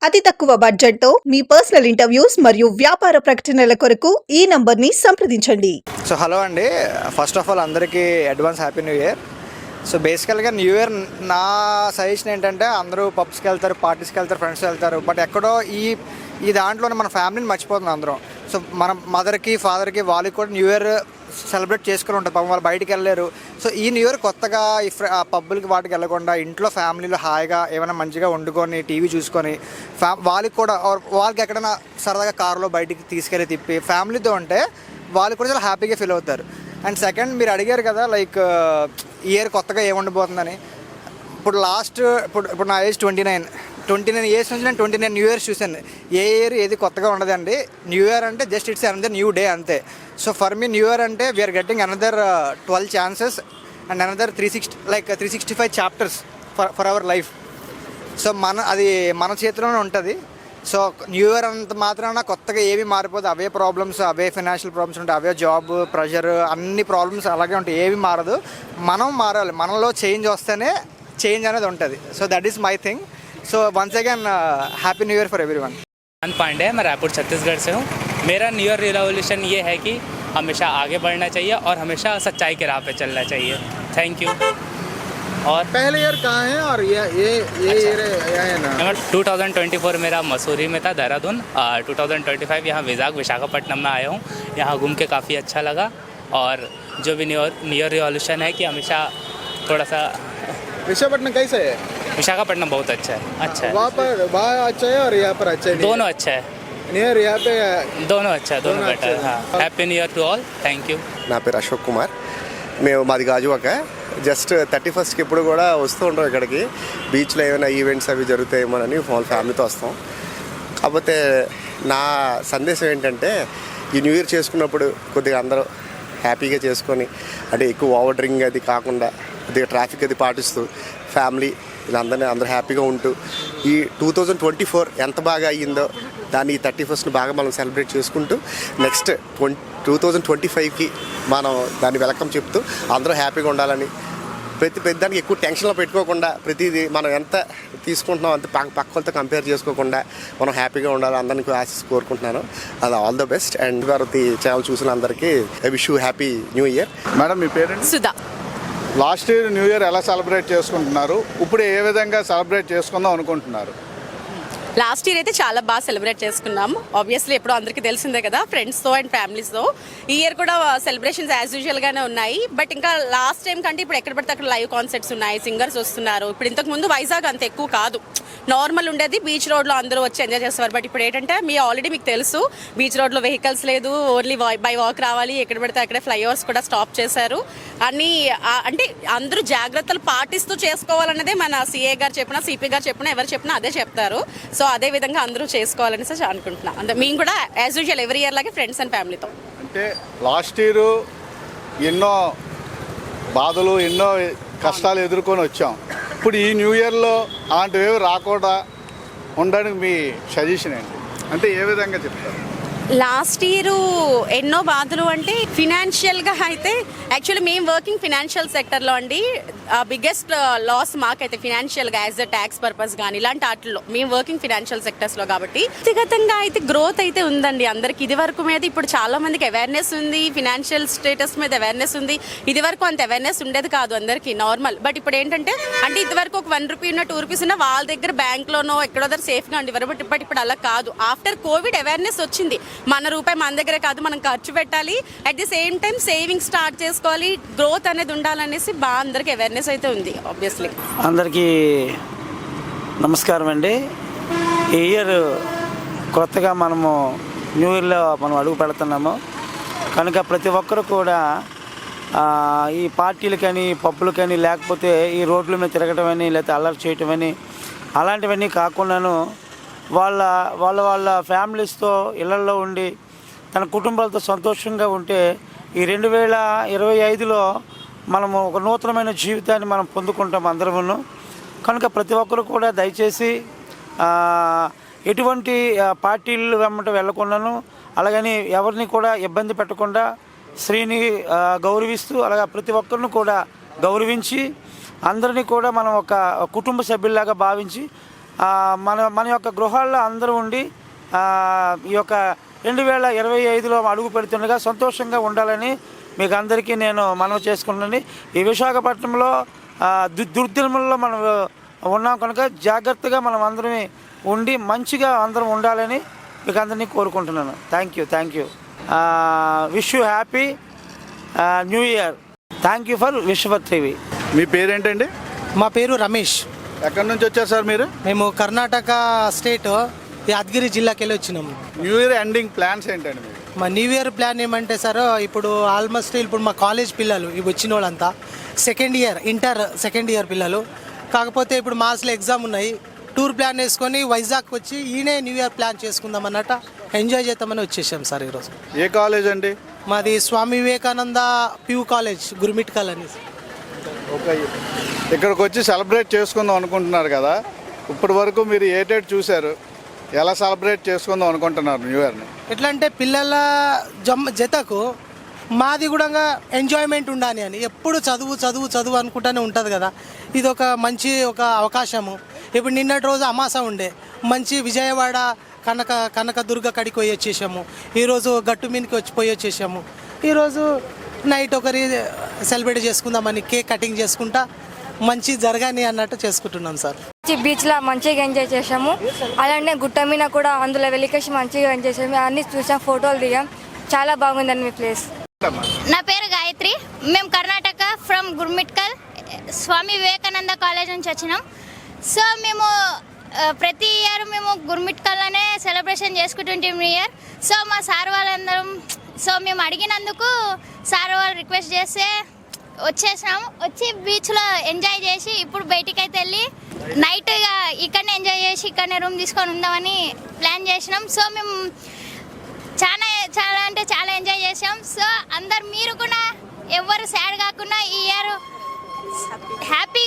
అతి తక్కువ బడ్జెట్తో మీ పర్సనల్ ఇంటర్వ్యూస్ మరియు వ్యాపార ప్రకటనల కొరకు ఈ నంబర్ని సంప్రదించండి. సో హలో అండి, ఫస్ట్ ఆఫ్ ఆల్ అందరికీ advance happy new year. So బేసికల్గా న్యూ ఇయర్ నా సజెషన్ ఏంటంటే అందరూ పబ్స్కి వెళ్తారు, పార్టీస్కి వెళ్తారు, ఫ్రెండ్స్కి వెళ్తారు. బట్ ఎక్కడో ఈ దాంట్లోనే మన ఫ్యామిలీని మర్చిపోతుంది అందరం. సో మన మదర్కి ఫాదర్కి వాళ్ళకి కూడా న్యూ ఇయర్ సెలబ్రేట్ చేసుకుని ఉంటారు, పాపం వాళ్ళు బయటికి వెళ్ళలేరు. సో ఈ న్యూ ఇయర్ కొత్తగా ఈ పబ్బులకి వాటికి వెళ్ళకుండా ఇంట్లో ఫ్యామిలీలో హాయిగా ఏమైనా మంచిగా వండుకొని టీవీ చూసుకొని వాళ్ళకి కూడా వాళ్ళకి ఎక్కడైనా సరదాగా కారులో బయటికి తీసుకెళ్ళి తిప్పి ఫ్యామిలీతో ఉంటే వాళ్ళు కూడా చాలా హ్యాపీగా ఫీల్ అవుతారు. అండ్ సెకండ్, మీరు అడిగారు కదా లైక్ ఈ ఇయర్ కొత్తగా ఏముండబోతుందని. ఇప్పుడు నా ఏజ్ 29 ఇయర్స్ నుంచి నేను 29 న్యూ ఇయర్స్ చూశాను. ఏ ఇయర్ ఏది కొత్తగా ఉండదండి. న్యూ ఇయర్ అంటే just it's another new day అంతే. So for me new year అంటే we are getting another 12 chances and another 365 chapters for our life. So అది మన చేతిలోనే ఉంటుంది. సో న్యూ ఇయర్ అంత మాత్రాన కొత్తగా ఏమీ మారిపోదు. అవే ప్రాబ్లమ్స్, అవే ఫైనాన్షియల్ ప్రాబ్లమ్స్ ఉంటాయి, అవే జాబ్ ప్రెషర్, అన్ని ప్రాబ్లమ్స్ అలాగే ఉంటాయి. ఏవి మారదు, మనం మారాలి. మనలో చేంజ్ వస్తేనే చేంజ్ అనేది ఉంటుంది. So that is my thing. So once again happy new year for everyone. Pandey, मैं रायपुर छत्तीसगढ़ से हूँ. मेरा न्यू ईयर रिवोल्यूशन ये है कि हमेशा आगे बढ़ना चाहिए और हमेशा सच्चाई के राह पे चलना चाहिए. Thank you. और पहले ईयर कहाँ है और ये ईयर है ना? 2024 मेरा मसूरी में था, देहरादून. 2025 यहाँ विशाखापट्टनम में आया हूँ. यहाँ घूम के काफ़ी अच्छा लगा. और जो भी न्यू ईयर रिवोल्यूशन है कि हमेशा थोड़ा सा. विशाखापट्टनम कैसे है? विशाखापट्टनम बहुत अच्छा है. वहाँ अच्छा है और यहाँ पर अच्छा है? दोनों अच्छा है. न्यू ईयर यहाँ पे दोनों अच्छा है, दोनों बेटर है. हाँ, happy new year to all. Thank you. నా పేరు అశోక్ కుమార్. మేము మాది గాజువాక. జస్ట్ 31st ఎప్పుడు కూడా వస్తూ ఉంటాం ఇక్కడికి. బీచ్లో ఏమైనా ఈవెంట్స్ అవి జరుగుతాయేమోనని ఫ్యామిలీతో వస్తాం. కాకపోతే నా సందేశం ఏంటంటే ఈ న్యూ ఇయర్ చేసుకున్నప్పుడు కొద్దిగా అందరూ హ్యాపీగా చేసుకొని, అంటే ఎక్కువ ఓవర్ డ్రింక్ అది కాకుండా కొద్దిగా ట్రాఫిక్ అది పాటిస్తూ ఫ్యామిలీ అందరూ హ్యాపీగా ఉంటూ ఈ 2024 ఎంత బాగా అయ్యిందో దాన్ని ఈ 31st బాగా మనం సెలబ్రేట్ చేసుకుంటూ నెక్స్ట్ 2025కి మనం దాన్ని వెల్కమ్ చెప్తూ అందరూ హ్యాపీగా ఉండాలని, ప్రతి దానికి ఎక్కువ టెన్షన్లో పెట్టుకోకుండా ప్రతిదీ మనం ఎంత తీసుకుంటున్నాం అంత పక్క వాళ్ళతో కంపేర్ చేసుకోకుండా మనం హ్యాపీగా ఉండాలి అందరికీ కోరుకుంటున్నాను. అది all the best. And Bharati channel చూసిన అందరికీ I wish you happy new year. Madam మీ parent? Sudha. Last year new year ఎలా సెలబ్రేట్ చేసుకుంటున్నారు, ఇప్పుడు ఏ విధంగా సెలబ్రేట్ చేసుకుందాం అనుకుంటున్నారు? లాస్ట్ ఇయర్ అయితే చాలా బాగా సెలబ్రేట్ చేసుకున్నాం. ఆబ్వియస్లీ ఎప్పుడో అందరికీ తెలిసిందే కదా, ఫ్రెండ్స్తో అండ్ ఫ్యామిలీస్తో. ఈ ఇయర్ కూడా సెలబ్రేషన్స్ యాజ్ యూజువల్గానే ఉన్నాయి. బట్ ఇంకా లాస్ట్ టైం కంటే ఇప్పుడు ఎక్కడ పడితే అక్కడ లైవ్ కాన్సర్ట్స్ ఉన్నాయి, సింగర్స్ వస్తున్నారు. ఇప్పుడు ఇంతకు ముందు వైజాగ్ అంత ఎక్కువ కాదు, నార్మల్ ఉండేది. బీచ్ రోడ్లో అందరూ వచ్చి ఎంజాయ్ చేస్తారు. బట్ ఇప్పుడు ఏంటంటే ఆల్రెడీ మీకు తెలుసు, బీచ్ రోడ్లో వెహికల్స్ లేదు, ఓన్లీ బై వాక్ రావాలి. ఎక్కడ పడితే అక్కడే ఫ్లైఓవర్స్ కూడా స్టాప్ చేశారు. అన్నీ అంటే అందరూ జాగ్రత్తలు పాటిస్తూ చేసుకోవాలన్నదే మన సిఏ గారు చెప్పినా, సిపి గారు చెప్పినా, ఎవరు చెప్పినా అదే చెప్తారు. సో అదే విధంగా అందరూ చేసుకోవాలని అనుకుంటున్నాం. అంటే మేము కూడా యాజ్ యూజువల్ ఎవ్రీ ఇయర్ లాగే ఫ్రెండ్స్ అండ్ ఫ్యామిలీతో. అంటే లాస్ట్ ఇయర్ ఎన్నో బాధలు, ఎన్నో కష్టాలు ఎదుర్కొని వచ్చాం. ఇప్పుడు ఈ న్యూ ఇయర్లో అలాంటివి రాకుండా ఉండడానికి మీ సజెషన్ ఏంటి? అంటే ఏ విధంగా చెప్తారు? లాస్ట్ ఇయర్ ఎన్నో బాధలు అంటే ఫినాన్షియల్గా అయితే యాక్చువల్లీ మేము వర్కింగ్ ఫినాన్షియల్ సెక్టర్లో అండి. బిగ్గెస్ట్ లాస్ మాకైతే ఫినాన్షియల్గా యాజ్ అ ట్యాక్స్ పర్పస్ కానీ ఇలాంటి వాటిల్లో మేము వర్కింగ్ ఫినాన్షియల్ సెక్టర్స్లో కాబట్టి వ్యక్తిగతంగా అయితే గ్రోత్ అయితే ఉందండి అందరికి. ఇది వరకు మీద ఇప్పుడు చాలా మందికి అవేర్నెస్ ఉంది, ఫినాన్షియల్ స్టేటస్ మీద అవేర్నెస్ ఉంది. ఇది వరకు అంత అవేర్నెస్ ఉండేది కాదు అందరికీ, నార్మల్. బట్ ఇప్పుడు ఏంటంటే అంటే ఇది వరకు ఒక 1 రూపీ ఉన్న 2 రూపీస్ ఉన్న వాళ్ళ దగ్గర బ్యాంక్లోనో ఎక్కడో దగ్గర సేఫ్గా ఉండేవారు. బట్ ఇప్పుడు అలా కాదు. ఆఫ్టర్ కోవిడ్ అవేర్నెస్ వచ్చింది, మన రూపాయి మన దగ్గరే కాదు, మనం ఖర్చు పెట్టాలి, at the same time saving start చేసుకోవాలి, గ్రోత్ అనేది ఉండాలనేసి బాగా అందరికీ అవేర్నెస్ అయితే ఉంది. ఆబ్వియస్లీ అందరికీ నమస్కారం అండి. ఈ ఇయర్ కొత్తగా మనము న్యూ ఇయర్లో మనం అడుగు పెడుతున్నాము కనుక ప్రతి ఒక్కరు కూడా ఈ పార్టీలకని, పబ్బులకని, లేకపోతే ఈ రోడ్ల మీద తిరగటం అని, లేకపోతే అల్లరి చేయటం అని అలాంటివన్నీ కాకుండాను వాళ్ళ ఫ్యామిలీస్తో ఇళ్లలో ఉండి తన కుటుంబాలతో సంతోషంగా ఉంటే ఈ 2025లో మనము ఒక నూతనమైన జీవితాన్ని మనం పొందుకుంటాం అందరమును. కనుక ప్రతి ఒక్కరు కూడా దయచేసి ఎటువంటి పార్టీలు వెంబట వెళ్ళకుండాను, అలాగని ఎవరిని కూడా ఇబ్బంది పెట్టకుండా స్త్రీని గౌరవిస్తూ అలాగే ప్రతి ఒక్కరిని కూడా గౌరవించి అందరినీ కూడా మనం ఒక కుటుంబ సభ్యుల్లాగా భావించి మన యొక్క గృహాల్లో అందరూ ఉండి ఈ యొక్క 2025లో అడుగు పెడుతుండగా సంతోషంగా ఉండాలని మీకు అందరికీ నేను మనవి చేసుకుంటున్నాను. ఈ విశాఖపట్నంలో దుర్దినములలో మనం ఉన్నాం కనుక జాగ్రత్తగా మనం అందరం ఉండి మంచిగా అందరం ఉండాలని మీకు అందరినీ కోరుకుంటున్నాను. Thank you. Wish you happy new year. Thank you for విశ్వ టీవీ. మీ పేరేంటండి? మా పేరు రమేష్. ఎక్కడి నుంచి వచ్చారు సార్ మీరు? మేము కర్ణాటక స్టేట్ యాదగిరి జిల్లాకి వెళ్ళి వచ్చినాము. న్యూ ఇయర్ ఎండింగ్ ప్లాన్స్ ఏంటండి మీరు? మా న్యూ ఇయర్ ప్లాన్ ఏమంటే సార్, ఇప్పుడు ఆల్మోస్ట్ ఇప్పుడు మా కాలేజ్ పిల్లలు ఇవి వచ్చిన వాళ్ళంతా ఇంటర్ సెకండ్ ఇయర్ పిల్లలు. కాకపోతే ఇప్పుడు మార్చ్లో ఎగ్జామ్ ఉన్నాయి. టూర్ ప్లాన్ వేసుకొని వైజాగ్ వచ్చి ఈయనే న్యూ ఇయర్ ప్లాన్ చేసుకుందాం అన్నట్టు ఎంజాయ్ చేద్దామని వచ్చేసాం సార్ ఈరోజు. ఏ కాలేజ్ అండి? మాది స్వామి వివేకానంద PU కాలేజ్ గుర్మిట్కల్ అని. ఓకే, ఇక్కడికి వచ్చి సెలబ్రేట్ చేసుకుందాం అనుకుంటున్నారు కదా, ఇప్పటి వరకు మీరు ఏ డేట్ చూశారు? ఎలా సెలబ్రేట్ చేసుకుందాం అనుకుంటున్నారు న్యూ ఇయర్ని? ఎట్లా అంటే పిల్లల జతకు మాది కూడా ఎంజాయ్మెంట్ ఉండాలి అని ఎప్పుడు చదువు అనుకుంటూనే ఉంటుంది కదా. ఇది ఒక మంచి అవకాశము. ఇప్పుడు నిన్నటి రోజు అమాస ఉండే మంచి విజయవాడ కనకదుర్గ కడికి పోయి వచ్చేసాము. ఈరోజు గట్టు మీదకి పోయి వచ్చేసాము. ఈరోజు నైట్ ఒకరి సెలబ్రేట్ చేసుకుందామని కేక్ కటింగ్ చేసుకుంటా మంచి జరగాని అన్నట్టు చేసుకుంటున్నాం సార్. బీచ్లో మంచిగా ఎంజాయ్ చేసాము. అలానే గుట్ట మీద కూడా అందులో వెళ్ళికేసి మంచిగా ఎంజాయ్ చేసాము. అన్నీ చూసాం, ఫోటోలు దిగాం. చాలా బాగుందండి మీ ప్లేస్. నా పేరు గాయత్రి. మేము కర్ణాటక ఫ్రమ్ గుర్మిట్కల్ స్వామి వివేకానంద కాలేజ్ నుంచి వచ్చినాం. సో మేము ప్రతి ఇయర్ మేము గుర్మిట్కల్లోనే సెలబ్రేషన్ చేసుకుంటుంటాం న్యూ ఇయర్. సో మా సార్ వాళ్ళందరం మేము అడిగినందుకు సార్ వాళ్ళు రిక్వెస్ట్ చేస్తే వచ్చేసాం. వచ్చి బీచ్లో ఎంజాయ్ చేసి ఇప్పుడు బయటికి అయితే వెళ్ళి నైట్గా ఇక్కడనే ఎంజాయ్ చేసి ఇక్కడనే రూమ్ తీసుకొని ఉందామని ప్లాన్ చేసినాం. సో మేము చాలా అంటే చాలా ఎంజాయ్ చేసాం. సో అందరు మీరు కూడా ఎవరు సాడ్ కాకుండా ఈ ఇయర్ హ్యాపీ